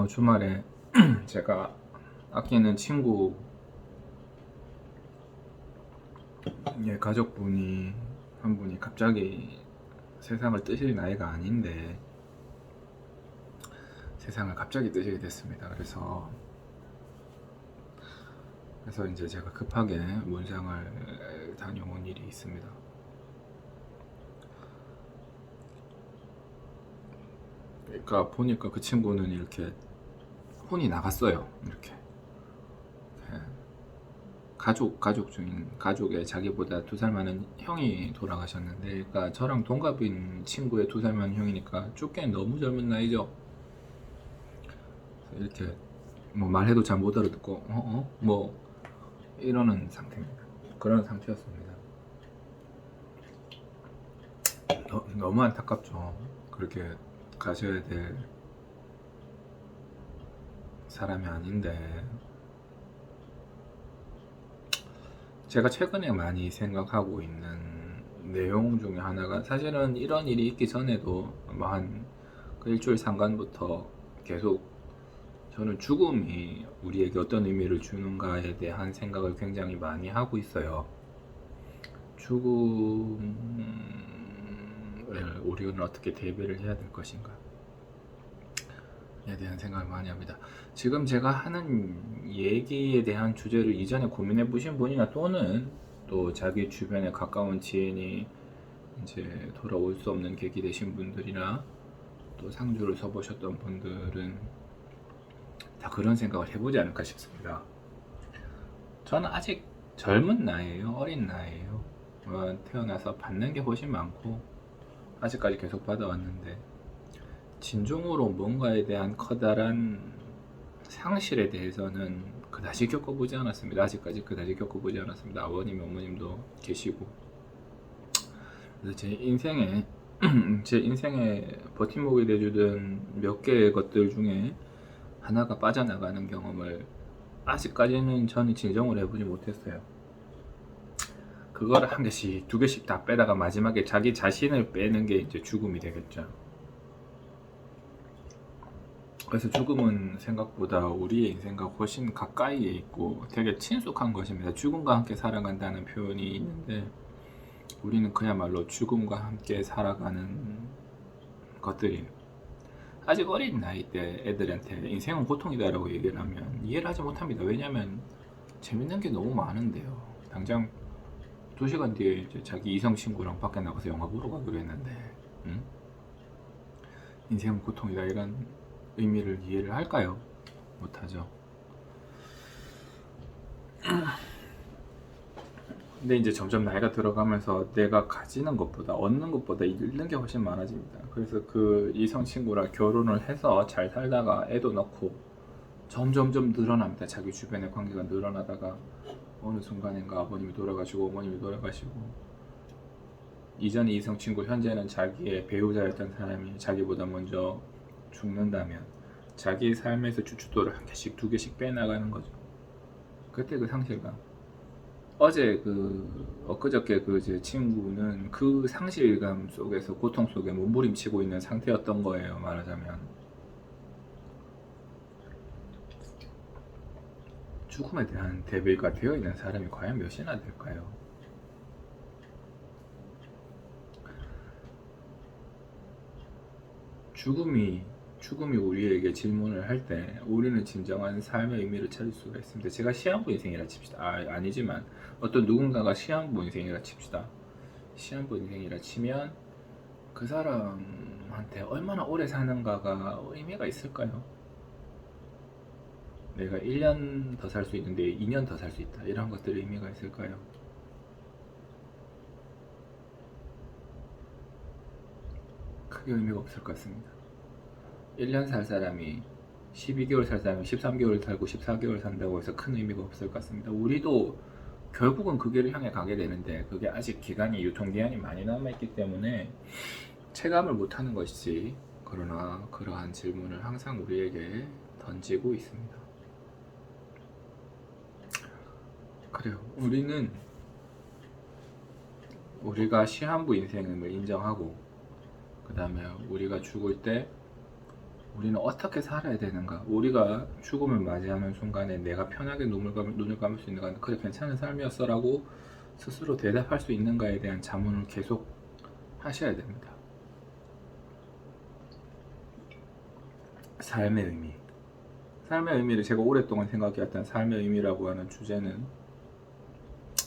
주말에 제가 아끼는 친구 가족분이 한 분이 갑자기 세상을 뜨실 나이가 아닌데 세상을 갑자기 뜨시게 됐습니다. 그래서 이제 제가 급하게 문상을 다녀온 일이 있습니다. 그러니까 보니까 그 친구는 이렇게 혼이 나갔어요. 이렇게 가족 중인 가족에 자기보다 2살 많은 형이 돌아가셨는데, 그러니까 저랑 동갑인 친구의 2살 많은 형이니까 쫓기엔 너무 젊은 나이죠. 이렇게 뭐 말해도 잘 못 알아듣고 뭐 이러는 상태입니다. 그런 상태였습니다. 너무 안타깝죠. 그렇게 가셔야 될 사람이 아닌데, 제가 최근에 많이 생각하고 있는 내용 중에 하나가, 사실은 이런 일이 있기 전에도 그 일주일 상간부터 계속 저는 죽음이 우리에게 어떤 의미를 주는가에 대한 생각을 굉장히 많이 하고 있어요. 죽음을 우리는 어떻게 대비를 해야 될 것인가 에 대한 생각을 많이 합니다. 지금 제가 하는 얘기에 대한 주제를 이전에 고민해 보신 분이나, 또는 또 자기 주변에 가까운 지인이 이제 돌아올 수 없는 계기 되신 분들이나, 또 상주를 서보셨던 분들은 다 그런 생각을 해보지 않을까 싶습니다. 저는 아직 젊은 나이에요. 어린 나이에요. 태어나서 받는 게 훨씬 많고 아직까지 계속 받아왔는데, 진정으로 뭔가에 대한 커다란 상실에 대해서는 그다지 겪어보지 않았습니다. 아직까지 그다지 겪어보지 않았습니다. 아버님, 어머님도 계시고. 그래서 제 인생에 버팀목이 돼주던 몇 개의 것들 중에 하나가 빠져나가는 경험을 아직까지는 저는 진정을 해보지 못했어요. 그거를 한 개씩, 2개씩 다 빼다가 마지막에 자기 자신을 빼는 게 이제 죽음이 되겠죠. 그래서 죽음은 생각보다 우리의 인생과 훨씬 가까이에 있고 되게 친숙한 것입니다. 죽음과 함께 살아간다는 표현이 있는데, 우리는 그야말로 죽음과 함께 살아가는 것들이, 아직 어린 나이 때 애들한테 인생은 고통이다라고 얘기를 하면 이해를 하지 못합니다. 왜냐면 재밌는 게 너무 많은데요. 당장 2시간 뒤에 이제 자기 이성 친구랑 밖에 나가서 영화 보러 가기로 했는데, 응? 인생은 고통이다 이런 의미를 이해를 할까요? 못하죠. 근데 이제 점점 나이가 들어가면서 내가 가지는 것보다 얻는 것보다 잃는 게 훨씬 많아집니다. 그래서 그 이성 친구랑 결혼을 해서 잘 살다가 애도 낳고 점점점 늘어납니다. 자기 주변의 관계가 늘어나다가 어느 순간인가 아버님이 돌아가시고 어머님이 돌아가시고, 이전의 이성 친구, 현재는 자기의 배우자였던 사람이 자기보다 먼저 죽는다면 자기의 삶에서 주춧돌을 한 개씩 2개씩 빼나가는 거죠. 그때 그 상실감. 엊그저께 그 제 친구는 그 상실감 속에서, 고통 속에 몸부림치고 있는 상태였던 거예요, 말하자면. 죽음에 대한 대비가 되어 있는 사람이 과연 몇이나 될까요? 죽음이 우리에게 질문을 할 때 우리는 진정한 삶의 의미를 찾을 수가 있습니다. 제가 시한부 인생이라 칩시다. 아니지만 어떤 누군가가 시한부 인생이라 칩시다. 시한부 인생이라 치면 그 사람한테 얼마나 오래 사는가가 의미가 있을까요? 내가 1년 더 살 수 있는데 2년 더 살 수 있다, 이런 것들의 의미가 있을까요? 크게 의미가 없을 것 같습니다. 1년 살 사람이 12개월 살 사람이 13개월 살고 14개월 산다고 해서 큰 의미가 없을 것 같습니다. 우리도 결국은 그 길을 향해 가게 되는데, 그게 아직 유통기한이 많이 남아있기 때문에 체감을 못하는 것이지, 그러나 그러한 질문을 항상 우리에게 던지고 있습니다. 그래요. 우리가 시한부 인생을 인정하고, 그 다음에 우리가 죽을 때 우리는 어떻게 살아야 되는가? 우리가 죽음을 맞이하는 순간에 내가 편하게 눈을 감을 수 있는가? 그래, 괜찮은 삶이었어 라고 스스로 대답할 수 있는가에 대한 자문을 계속 하셔야 됩니다. 삶의 의미. 삶의 의미를 제가 오랫동안 생각해왔던 삶의 의미라고 하는 주제는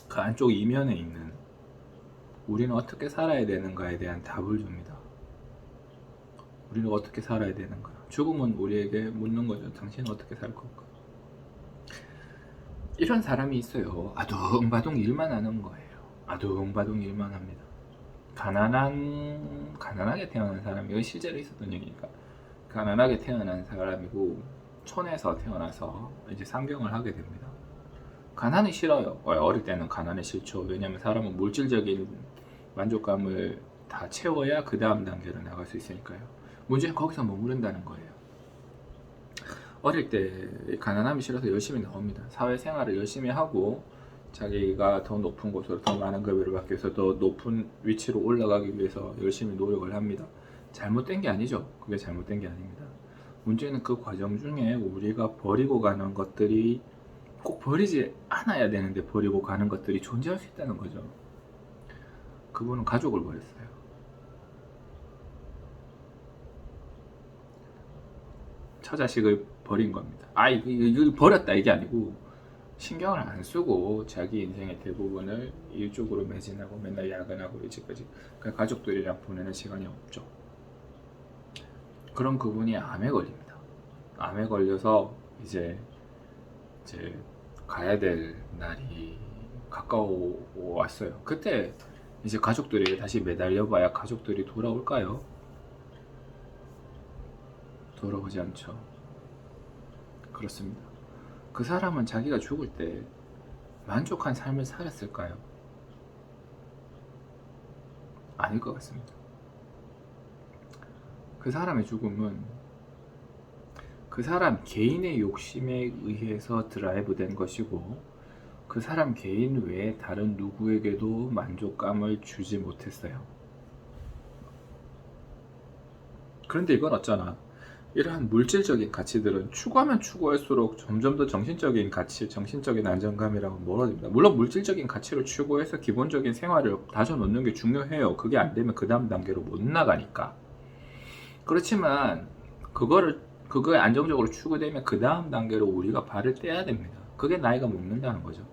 그 안쪽 이면에 있는 우리는 어떻게 살아야 되는가에 대한 답을 줍니다. 우리는 어떻게 살아야 되는가? 죽음은 우리에게 묻는 거죠. 당신은 어떻게 살 건가? 이런 사람이 있어요. 아둥바둥 일만 하는 거예요. 아둥바둥 일만 합니다. 가난하게 태어난 사람, 이건 실제로 있었던 얘기니까. 가난하게 태어난 사람이고, 촌에서 태어나서 이제 상경을 하게 됩니다. 가난이 싫어요. 어릴 때는 가난이 싫죠. 왜냐면 사람은 물질적인 만족감을 다 채워야 그 다음 단계로 나갈 수 있으니까요. 문제는 거기서 머무른다는 거예요. 어릴 때 가난함이 싫어서 열심히 나옵니다. 사회생활을 열심히 하고 자기가 더 높은 곳으로 더 많은 급여를 받기 위해서 더 높은 위치로 올라가기 위해서 열심히 노력을 합니다. 잘못된 게 아니죠. 그게 잘못된 게 아닙니다. 문제는 그 과정 중에 우리가 버리고 가는 것들이 꼭 버리지 않아야 되는데 버리고 가는 것들이 존재할 수 있다는 거죠. 그분은 가족을 버렸어요. 처자식을 버린 겁니다. 이걸 버렸다 이게 아니고 신경을 안 쓰고 자기 인생의 대부분을 이쪽으로 매진하고 맨날 야근하고 이제까지 가족들이랑 보내는 시간이 없죠. 그런 그분이 암에 걸립니다. 암에 걸려서 이제 가야 될 날이 가까워 왔어요. 그때 이제 가족들이 다시 매달려 봐야 가족들이 돌아올까요? 돌아오지 않죠. 그렇습니다. 그 사람은 자기가 죽을 때 만족한 삶을 살았을까요? 아닐 것 같습니다. 그 사람의 죽음은 그 사람 개인의 욕심에 의해서 드라이브된 것이고 그 사람 개인 외에 다른 누구에게도 만족감을 주지 못했어요. 그런데 이건 어쩌나 이러한 물질적인 가치들은 추구하면 추구할수록 점점 더 정신적인 가치, 정신적인 안정감이라고 멀어집니다. 물론 물질적인 가치를 추구해서 기본적인 생활을 다져놓는 게 중요해요. 그게 안 되면 그 다음 단계로 못 나가니까. 그렇지만 그거에 안정적으로 추구되면 그 다음 단계로 우리가 발을 떼야 됩니다. 그게 나이가 먹는다는 거죠.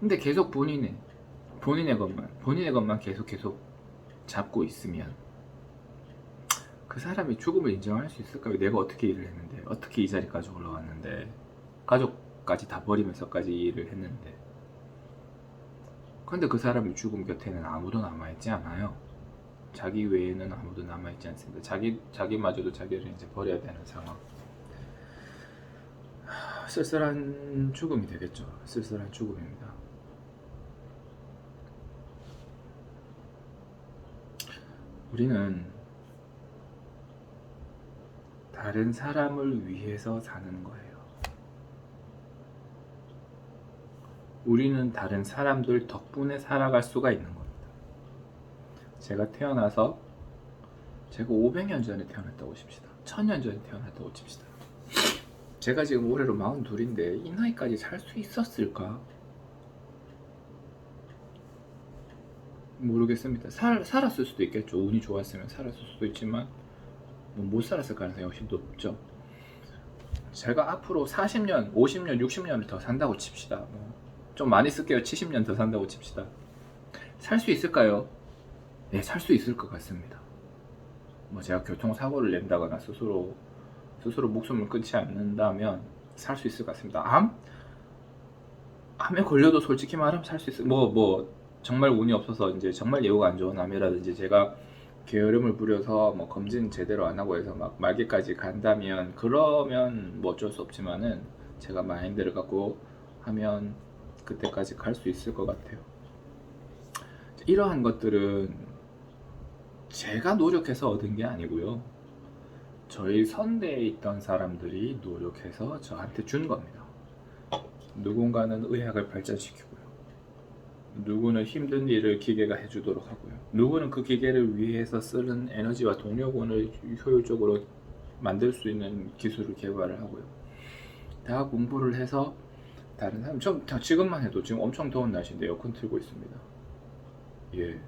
근데 계속 본인의 것만 계속 잡고 있으면 그 사람이 죽음을 인정할 수 있을까요? 내가 어떻게 일을 했는데, 어떻게 이 자리까지 올라왔는데, 가족까지 다 버리면서까지 일을 했는데. 근데 그 사람이 죽음 곁에는 아무도 남아있지 않아요. 자기 외에는 아무도 남아있지 않습니다. 자기마저도 자기를 이제 버려야 되는 상황. 쓸쓸한 죽음이 되겠죠. 쓸쓸한 죽음입니다. 우리는 다른 사람을 위해서 사는 거예요. 우리는 다른 사람들 덕분에 살아갈 수가 있는 겁니다. 제가 태어나서 제가 500년 전에 태어났다고 칩시다. 1000년 전에 태어났다고 칩시다. 제가 지금 올해로 42인데 이 나이까지 살 수 있었을까? 모르겠습니다. 살았을 수도 있겠죠. 운이 좋았으면 살았을 수도 있지만 못 살았을 가능성이 훨씬 높죠. 제가 앞으로 40년, 50년, 60년을 더 산다고 칩시다. 좀 많이 쓸게요. 70년 더 산다고 칩시다. 살 수 있을까요? 네, 살 수 있을 것 같습니다. 제가 교통사고를 낸다거나 스스로 목숨을 끊지 않는다면 살 수 있을 것 같습니다. 암에 걸려도 솔직히 말하면 살 수 있을, 정말 운이 없어서 이제 정말 예후가 안 좋은 암이라든지 제가 게으름을 부려서 검진 제대로 안 하고 해서 막 말기까지 간다면 그러면 어쩔 수 없지만은 제가 마인드를 갖고 하면 그때까지 갈 수 있을 것 같아요. 이러한 것들은 제가 노력해서 얻은 게 아니고요. 저희 선대에 있던 사람들이 노력해서 저한테 준 겁니다. 누군가는 의학을 발전시키고요. 누구는 힘든 일을 기계가 해주도록 하고요. 누구는 그 기계를 위해서 쓰는 에너지와 동력원을 효율적으로 만들 수 있는 기술을 개발을 하고요. 다 공부를 해서 다른 사람, 지금만 해도 지금 엄청 더운 날씨인데 에어컨 틀고 있습니다. 예,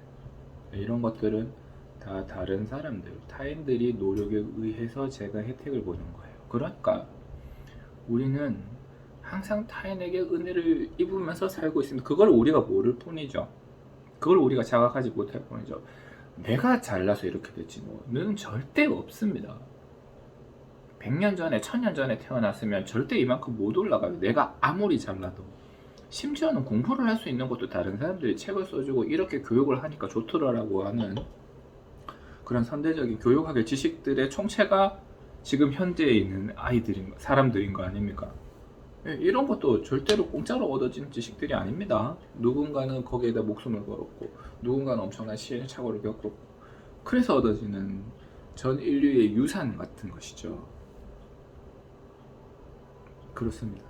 이런 것들은 다 다른 사람들, 타인들이 노력에 의해서 제가 혜택을 보는 거예요. 그러니까 우리는 항상 타인에게 은혜를 입으면서 살고 있습니다. 그걸 우리가 모를 뿐이죠. 그걸 우리가 자각하지 못할 뿐이죠. 내가 잘나서 이렇게 됐지 뭐는 절대 없습니다. 100년 전에 1000년 전에 태어났으면 절대 이만큼 못 올라가요. 내가 아무리 잘나도. 심지어는 공부를 할 수 있는 것도 다른 사람들이 책을 써주고 이렇게 교육을 하니까 좋더라라고 하는 그런 선대적인 교육학의 지식들의 총체가 지금 현재에 있는 사람들인 거 아닙니까? 이런 것도 절대로 공짜로 얻어지는 지식들이 아닙니다. 누군가는 거기에다 목숨을 걸었고, 누군가는 엄청난 시행착오를 겪었고, 그래서 얻어지는 전 인류의 유산 같은 것이죠. 그렇습니다.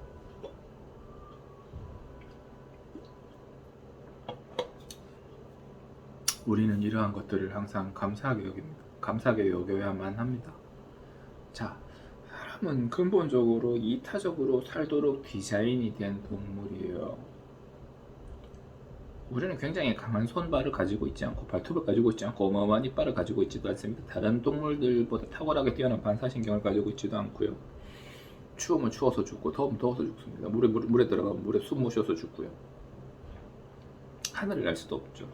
우리는 이러한 것들을 항상 감사하게 여깁니다. 감사하게 여겨야만 합니다. 자, 사람은 근본적으로 이타적으로 살도록 디자인이 된 동물이에요. 우리는 굉장히 강한 손발을 가지고 있지 않고 발톱을 가지고 있지 않고 어마어마한 이빨을 가지고 있지도 않습니다. 다른 동물들보다 탁월하게 뛰어난 반사신경을 가지고 있지도 않고요. 추우면 추워서 죽고 더우면 더워서 죽습니다. 물에 들어가면 물에 숨 못 쉬어서 죽고요. 하늘을 날 수도 없죠.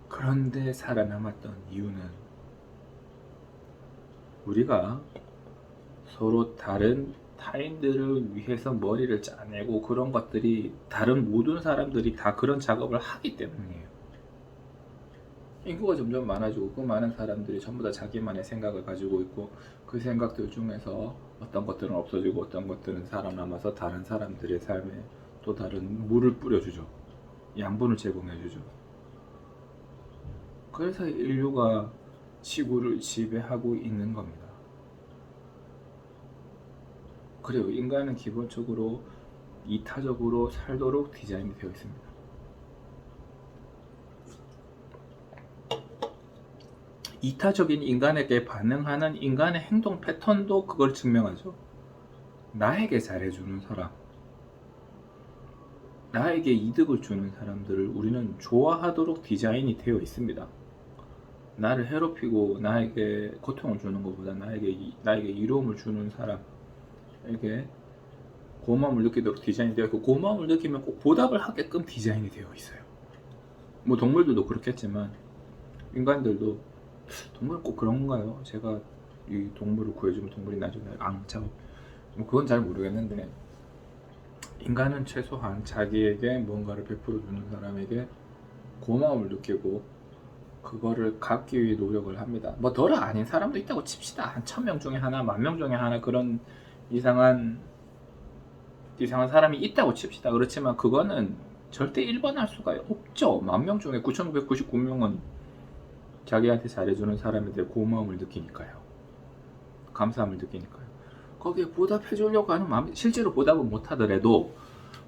그런데 살아남았던 이유는 우리가 서로 다른 타인들을 위해서 머리를 짜내고 그런 것들이 다른 모든 사람들이 다 그런 작업을 하기 때문이에요. 인구가 점점 많아지고 그 많은 사람들이 전부 다 자기만의 생각을 가지고 있고 그 생각들 중에서 어떤 것들은 없어지고 어떤 것들은 살아남아서 다른 사람들의 삶에 또 다른 물을 뿌려주죠. 양분을 제공해주죠. 그래서 인류가 지구를 지배하고 있는 겁니다. 그래요. 인간은 기본적으로 이타적으로 살도록 디자인이 되어 있습니다. 이타적인 인간에게 반응하는 인간의 행동 패턴도 그걸 증명하죠. 나에게 잘해주는 사람, 나에게 이득을 주는 사람들을 우리는 좋아하도록 디자인이 되어 있습니다. 나를 괴롭히고 나에게 고통을 주는 것보다 나에게 이로움을 주는 사람에게 고마움을 느끼도록 디자인이 되어 있고, 고마움을 느끼면 꼭 보답을 하게끔 디자인이 되어 있어요. 뭐 동물들도 그렇겠지만 인간들도, 동물은 꼭 그런가요? 제가 이 동물을 구해주면 동물이 나중에 앙차고 뭐 그건 잘 모르겠는데, 인간은 최소한 자기에게 뭔가를 베풀어주는 사람에게 고마움을 느끼고 그거를 갚기 위해 노력을 합니다. 뭐 더러 아닌 사람도 있다고 칩시다. 한 1000명 중에 하나, 10,000명 중에 하나 그런 이상한 사람이 있다고 칩시다. 그렇지만 그거는 절대 일반할 수가 없죠. 10,000명 중에 9,999명은 자기한테 잘해주는 사람에 대해 고마움을 느끼니까요. 감사함을 느끼니까요. 거기에 보답해 주려고 하는 마음, 실제로 보답은 못 하더라도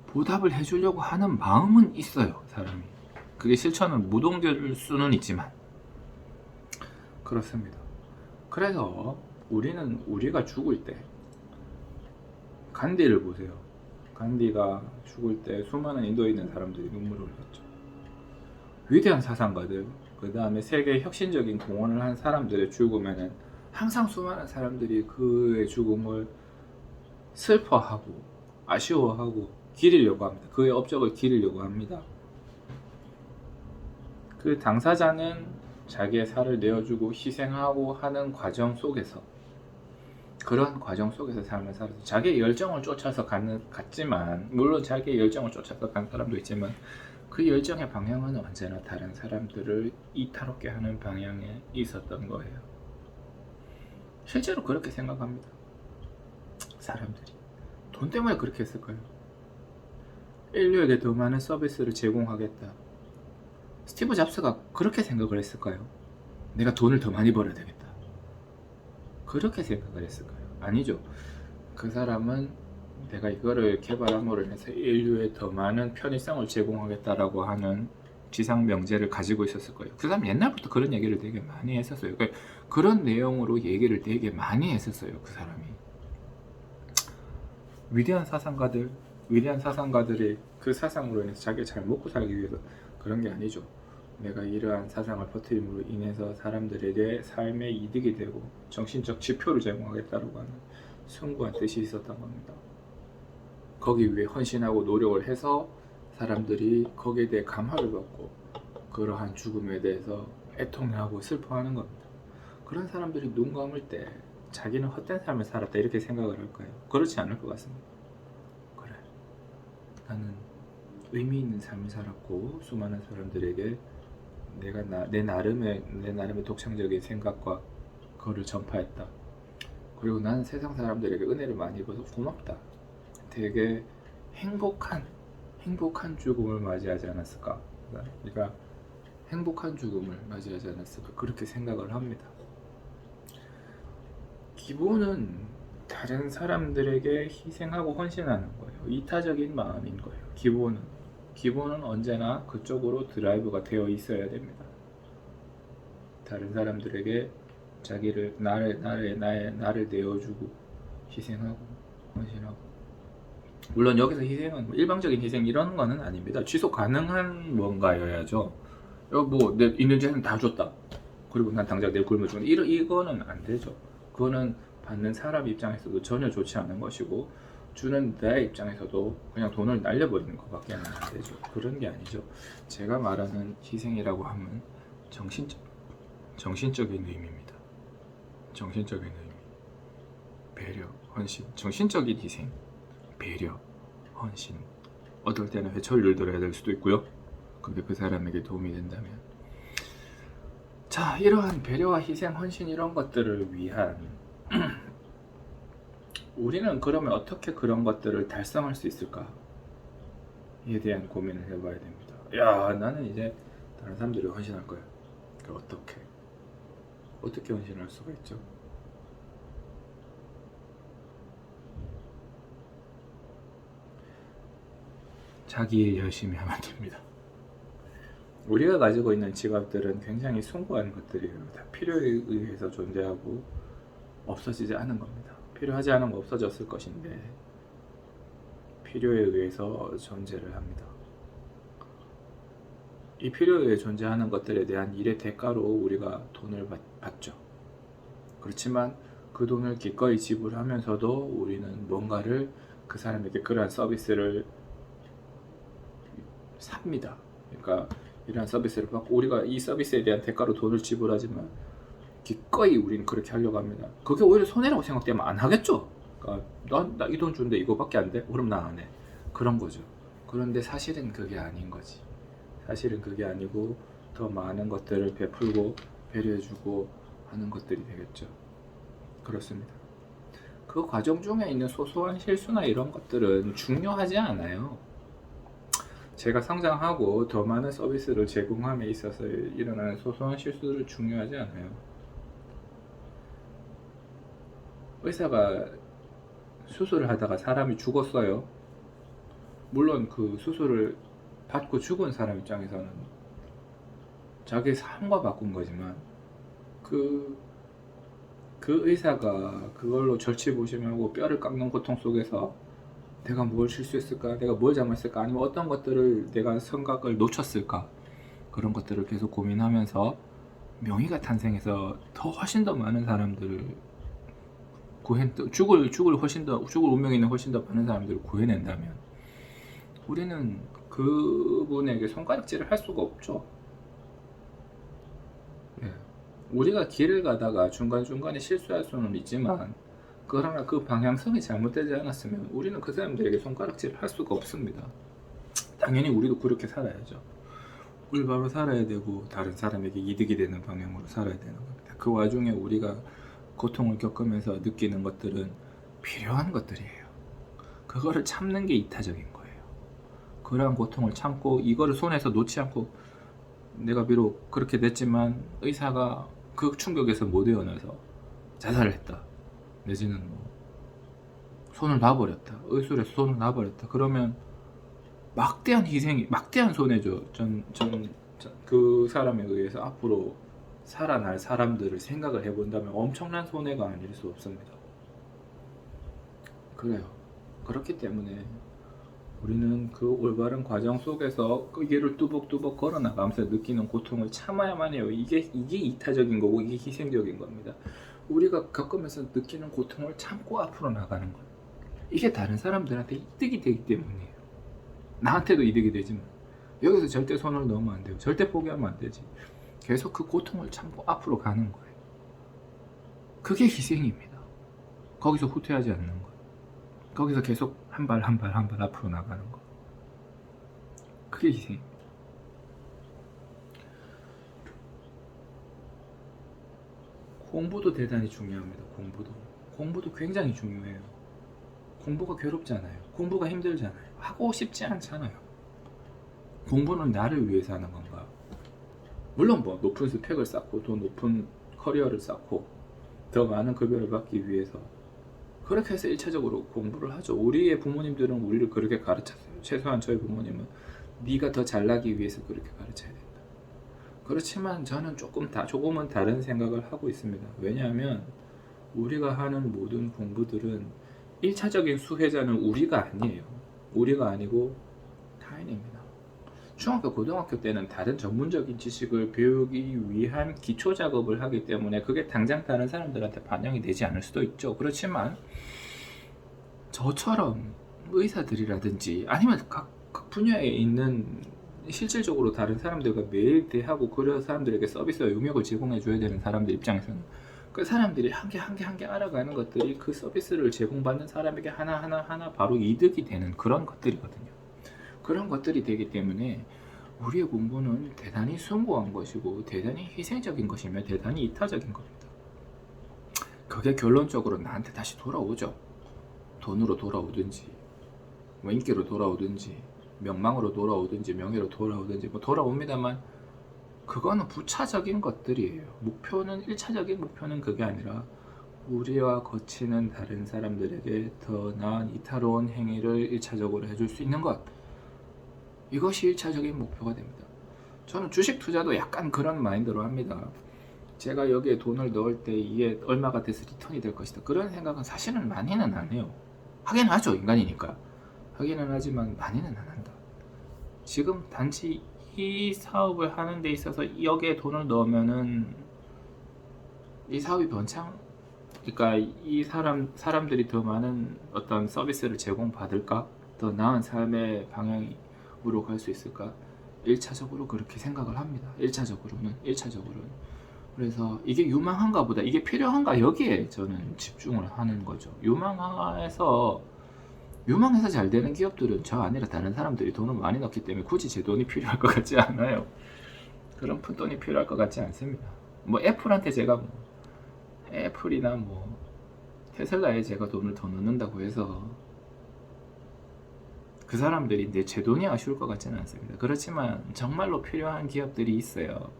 보답을 해 주려고 하는 마음은 있어요, 사람이. 그게 실천은 무동될 수는 있지만 그렇습니다. 그래서 우리가 죽을 때 간디를 보세요. 간디가 죽을 때 수많은 인도에 있는 사람들이 눈물을 흘렸죠. 위대한 사상가들, 그 다음에 세계에 혁신적인 공헌을 한 사람들의 죽음에는 항상 수많은 사람들이 그의 죽음을 슬퍼하고 아쉬워하고 기리려고 합니다. 그의 업적을 기리려고 합니다. 그 당사자는 자기의 살을 내어주고 희생하고 하는 과정 속에서, 그런 과정 속에서 삶을 살아서 자기의 열정을 쫓아서 갔지만, 물론 자기의 열정을 쫓아서 간 사람도 있지만 그 열정의 방향은 언제나 다른 사람들을 이탈없게 하는 방향에 있었던 거예요. 실제로 그렇게 생각합니다. 사람들이 돈 때문에 그렇게 했을까요? 인류에게 더 많은 서비스를 제공하겠다. 스티브 잡스가 그렇게 생각을 했을까요? 내가 돈을 더 많이 벌어야 되겠다. 그렇게 생각을 했을까요? 아니죠. 그 사람은 내가 이거를 개발함으로 인해서 인류에 더 많은 편의성을 제공하겠다라고 하는 지상 명제를 가지고 있었을 거예요. 그 사람 옛날부터 그런 얘기를 되게 많이 했었어요. 그러니까 그런 내용으로 얘기를 되게 많이 했었어요. 그 사람이. 위대한 사상가들이 그 사상으로 인해서 자기가 잘 먹고 살기 위해서 그런 게 아니죠. 내가 이러한 사상을 퍼뜨림으로 인해서 사람들에게 삶의 이득이 되고 정신적 지표를 제공하겠다라고 하는 숭고한 뜻이 있었던 겁니다. 거기 위해 헌신하고 노력을 해서 사람들이 거기에 대해 감화를 받고 그러한 죽음에 대해서 애통하고 슬퍼하는 겁니다. 그런 사람들이 눈 감을 때 자기는 헛된 삶을 살았다 이렇게 생각을 할까요? 그렇지 않을 것 같습니다. 그래, 나는 의미 있는 삶을 살았고 수많은 사람들에게 내 나름의 독창적인 생각과 그거를 전파했다. 그리고 나는 세상 사람들에게 은혜를 많이 입어서 고맙다. 되게 행복한 죽음을 맞이하지 않았을까? 그러니까 행복한 죽음을 맞이하지 않았을까? 그렇게 생각을 합니다. 기본은 다른 사람들에게 희생하고 헌신하는 거예요. 이타적인 마음인 거예요. 기본은 언제나 그쪽으로 드라이브가 되어 있어야 됩니다. 다른 사람들에게 나를 내어주고 희생하고 헌신하고. 물론 여기서 희생은 일방적인 희생 이런 거는 아닙니다. 지속 가능한 뭔가여야죠. 내 있는 재산 다 줬다. 그리고 난 당장 내일 굶어 죽는다. 이거는 안 되죠. 그거는 받는 사람 입장에서도 전혀 좋지 않은 것이고 주는 내 입장에서도 그냥 돈을 날려버리는 것밖에 안 되죠. 그런 게 아니죠. 제가 말하는 희생이라고 하면 정신적인 의미입니다. 정신적인 의미, 배려, 헌신, 정신적인 희생, 배려, 헌신. 어떨 때는 회초리를 들어야 될 수도 있고요. 근데 그 사람에게 도움이 된다면. 자, 이러한 배려와 희생, 헌신 이런 것들을 위한 우리는 그러면 어떻게 그런 것들을 달성할 수 있을까에 대한 고민을 해봐야 됩니다. 야, 나는 이제 다른 사람들이 헌신할 거야. 어떻게 헌신할 수가 있죠? 자기 일 열심히 하면 됩니다. 우리가 가지고 있는 직업들은 굉장히 숭고한 것들이에요. 다 필요에 의해서 존재하고 없어지지 않은 겁니다. 필요하지 않은 거 없어졌을 것인데 필요에 의해서 존재를 합니다. 이 필요에 의해 존재하는 것들에 대한 일의 대가로 우리가 돈을 받죠. 그렇지만 그 돈을 기꺼이 지불하면서도 우리는 뭔가를 그 사람에게 그러한 서비스를 삽니다. 그러니까 이러한 서비스를 받고 우리가 이 서비스에 대한 대가로 돈을 지불하지만 기꺼이 우리는 그렇게 하려고 합니다. 그게 오히려 손해라고 생각되면 안 하겠죠. 그러니까 나 이 돈 주는데 이거밖에 안 돼? 그럼 나 안 해. 그런 거죠. 그런데 사실은 그게 아닌 거지. 사실은 그게 아니고 더 많은 것들을 베풀고 배려해주고 하는 것들이 되겠죠. 그렇습니다. 그 과정 중에 있는 소소한 실수나 이런 것들은 중요하지 않아요. 제가 성장하고 더 많은 서비스를 제공함에 있어서 일어나는 소소한 실수들은 중요하지 않아요. 의사가 수술을 하다가 사람이 죽었어요. 물론 그 수술을 받고 죽은 사람 입장에서는 자기 삶과 바꾼 거지만 그 의사가 그걸로 절치부심하고 뼈를 깎는 고통 속에서 내가 뭘 실수했을까? 내가 뭘 잘못했을까? 아니면 어떤 것들을 내가 생각을 놓쳤을까? 그런 것들을 계속 고민하면서 명의가 탄생해서 훨씬 더 많은 사람들을 죽을 운명에는 훨씬 더 많은 사람들을 구해낸다면 우리는 그분에게 손가락질을 할 수가 없죠. 예. 우리가 길을 가다가 중간중간에 실수할 수는 있지만 그러나 그 방향성이 잘못되지 않았으면 우리는 그 사람들에게 손가락질을 할 수가 없습니다. 당연히 우리도 그렇게 살아야죠. 올바로 살아야 되고 다른 사람에게 이득이 되는 방향으로 살아야 되는 겁니다. 그 와중에 우리가 고통을 겪으면서 느끼는 것들은 필요한 것들이에요. 그거를 참는 게 이타적인 거예요. 그러한 고통을 참고 이거를 손에서 놓지 않고 내가 비록 그렇게 됐지만 의사가 그 충격에서 못 헤어나서 자살을 했다. 내지는 손을 놔버렸다. 의술에서 손을 놔버렸다. 그러면 막대한 희생이, 막대한 손해죠. 그 사람에 의해서 앞으로 살아날 사람들을 생각을 해본다면 엄청난 손해가 아닐 수 없습니다. 그래요. 그렇기 때문에 우리는 그 올바른 과정 속에서 그 길을 뚜벅뚜벅 걸어 나가면서 느끼는 고통을 참아야만 해요. 이게 이타적인 거고, 이게 희생적인 겁니다. 우리가 겪으면서 느끼는 고통을 참고 앞으로 나가는 거예요. 이게 다른 사람들한테 이득이 되기 때문이에요. 나한테도 이득이 되지만 여기서 절대 손을 넣으면 안 돼요. 절대 포기하면 안 되지. 계속 그 고통을 참고 앞으로 가는 거예요. 그게 희생입니다. 거기서 후퇴하지 않는 거예요. 거기서 계속 한 발 한 발 한 발 앞으로 나가는 거. 그게 희생입니다. 공부도 대단히 중요합니다. 공부도 굉장히 중요해요. 공부가 괴롭잖아요. 공부가 힘들잖아요. 하고 싶지 않잖아요. 공부는 나를 위해서 하는 건가? 물론 뭐 높은 스펙을 쌓고 더 높은 커리어를 쌓고 더 많은 급여를 받기 위해서 그렇게 해서 1차적으로 공부를 하죠. 우리의 부모님들은 우리를 그렇게 가르쳤어요. 최소한 저희 부모님은 네가 더 잘나기 위해서 그렇게 가르쳐야 된다. 그렇지만 저는 조금은 다른 생각을 하고 있습니다. 왜냐하면 우리가 하는 모든 공부들은 1차적인 수혜자는 우리가 아니에요. 우리가 아니고 타인입니다. 중학교, 고등학교 때는 다른 전문적인 지식을 배우기 위한 기초 작업을 하기 때문에 그게 당장 다른 사람들한테 반영이 되지 않을 수도 있죠. 그렇지만 저처럼 의사들이라든지 아니면 각 분야에 있는 실질적으로 다른 사람들과 매일 대하고 그런 사람들에게 서비스와 용역을 제공해 줘야 되는 사람들 입장에서는 그 사람들이 한 개 알아가는 것들이 그 서비스를 제공받는 사람에게 하나 바로 이득이 되는 그런 것들이거든요. 그런 것들이 되기 때문에 우리의 공부는 대단히 숭고한 것이고 대단히 희생적인 것이며 대단히 이타적인 겁니다. 그게 결론적으로 나한테 다시 돌아오죠. 돈으로 돌아오든지 뭐 인기로 돌아오든지 명망으로 돌아오든지 명예로 돌아오든지 뭐 돌아옵니다만 그거는 부차적인 것들이에요. 1차적인 목표는 그게 아니라 우리와 거치는 다른 사람들에게 더 나은 이타로운 행위를 1차적으로 해줄 수 있는 것, 이것이 1차적인 목표가 됩니다. 저는 주식 투자도 약간 그런 마인드로 합니다. 제가 여기에 돈을 넣을 때 이게 얼마가 돼서 리턴이 될 것이다, 그런 생각은 사실은 많이는 안 해요. 하긴 하죠, 인간이니까. 하기는 하지만 많이는 안 한다. 지금 단지 이 사업을 하는 데 있어서 여기에 돈을 넣으면은 이 사업이 그러니까 이 사람들이 더 많은 어떤 서비스를 제공받을까? 더 나은 삶의 방향으로 갈 수 있을까? 1차적으로 그렇게 생각을 합니다. 1차적으로는. 그래서 이게 유망한가 보다, 이게 필요한가, 여기에 저는 집중을 하는 거죠. 유망해서 잘 되는 기업들은 저 아니라 다른 사람들이 돈을 많이 넣기 때문에 굳이 제 돈이 필요할 것 같지 않아요. 그런 푼돈이 필요할 것 같지 않습니다. 뭐 애플한테 제가 애플이나 뭐 테슬라에 제가 돈을 더 넣는다고 해서 그 사람들이 제 돈이 아쉬울 것 같지는 않습니다. 그렇지만 정말로 필요한 기업들이 있어요.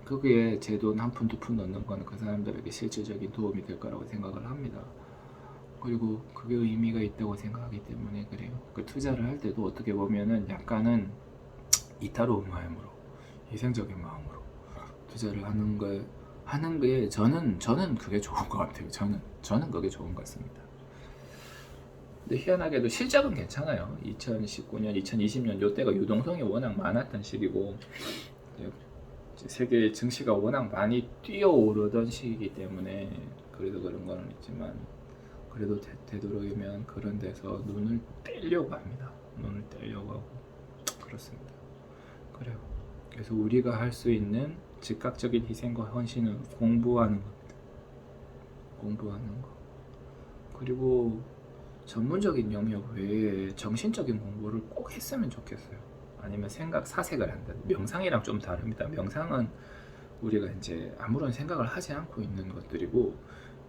거기에 제 돈 한 푼, 두 푼 넣는 건 그 사람들에게 실질적인 도움이 될 거라고 생각을 합니다. 그리고 그게 의미가 있다고 생각하기 때문에 그래요. 그 투자를 할 때도 어떻게 보면은 약간은 이타로운 마음으로, 희생적인 마음으로 투자를 하는 게 저는 그게 좋은 것 같아요. 저는 그게 좋은 것 같습니다. 근데 희한하게도 실적은 괜찮아요. 2019년, 2020년 요때가 유동성이 워낙 많았던 시기고 세계 증시가 워낙 많이 뛰어오르던 시기이기 때문에 그래도 그런 거는 있지만 그래도 되도록이면 그런 데서 눈을 떼려고 합니다. 눈을 떼려고 하고 그렇습니다. 그래요. 그래서 우리가 할 수 있는 즉각적인 희생과 헌신은 공부하는 겁니다. 공부하는 거. 그리고 전문적인 영역 외에 정신적인 공부를 꼭 했으면 좋겠어요. 아니면 사색을 한다. 명상이랑 좀 다릅니다. 명상은 우리가 이제 아무런 생각을 하지 않고 있는 것들이고,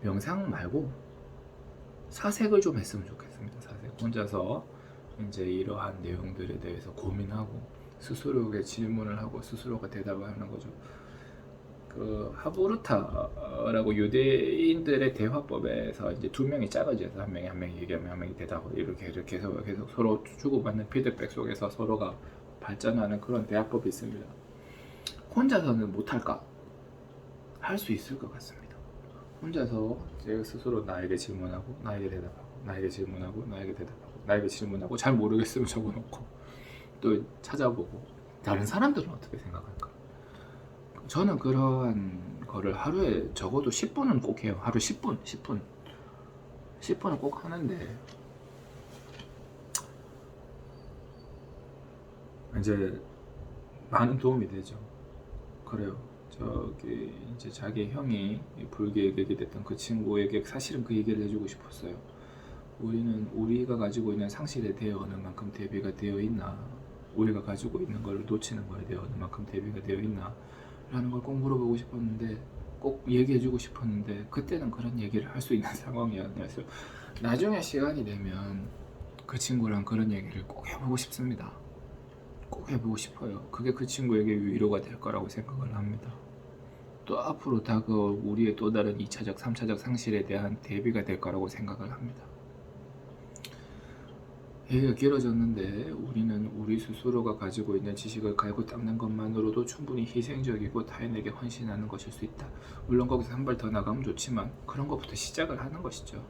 명상 말고 사색을 좀 했으면 좋겠습니다. 사색. 혼자서 이제 이러한 내용들에 대해서 고민하고 스스로에게 질문을 하고 스스로가 대답을 하는 거죠. 그 하부르타 라고 유대인들의 대화법에서 이제 두 명이 작아져서 한 명이 얘기하면 한 명이 대답하고 이렇게 해서 계속 서로 주고받는 피드백 속에서 서로가 발전하는 그런 대화법이 있습니다. 혼자서는 못할까? 할 수 있을 것 같습니다. 혼자서 제가 스스로 나에게 질문하고 나에게 대답하고 나에게 질문하고 나에게 대답하고 나에게 질문하고 잘 모르겠으면 적어놓고 또 찾아보고 다른 사람들은 어떻게 생각할까? 저는 그러한 거를 하루에 적어도 10분은 꼭 해요. 하루 10분은 꼭 하는데 이제 많은 도움이 되죠. 그래요. 저기 이제 자기 형이 불교에 되게 됐던 그 친구에게 사실은 그 얘기를 해주고 싶었어요. 우리가 가지고 있는 상실에 대해 어느 만큼 대비가 되어 있나, 우리가 가지고 있는 걸 놓치는 거에 대해 어느 만큼 대비가 되어 있나 라는 걸 꼭 물어보고 싶었는데, 꼭 얘기해주고 싶었는데 그때는 그런 얘기를 할 수 있는 상황이 아니었어요. 나중에 시간이 되면 그 친구랑 그런 얘기를 꼭 해보고 싶습니다. 꼭 해보고 싶어요. 그게 그 친구에게 위로가 될 거라고 생각을 합니다. 또 앞으로 다가올 우리의 또 다른 2차적, 3차적 상실에 대한 대비가 될 거라고 생각을 합니다. 얘기가 길어졌는데 우리는 우리 스스로가 가지고 있는 지식을 갈고 닦는 것만으로도 충분히 희생적이고 타인에게 헌신하는 것일 수 있다. 물론 거기서 한 발 더 나가면 좋지만 그런 것부터 시작을 하는 것이죠.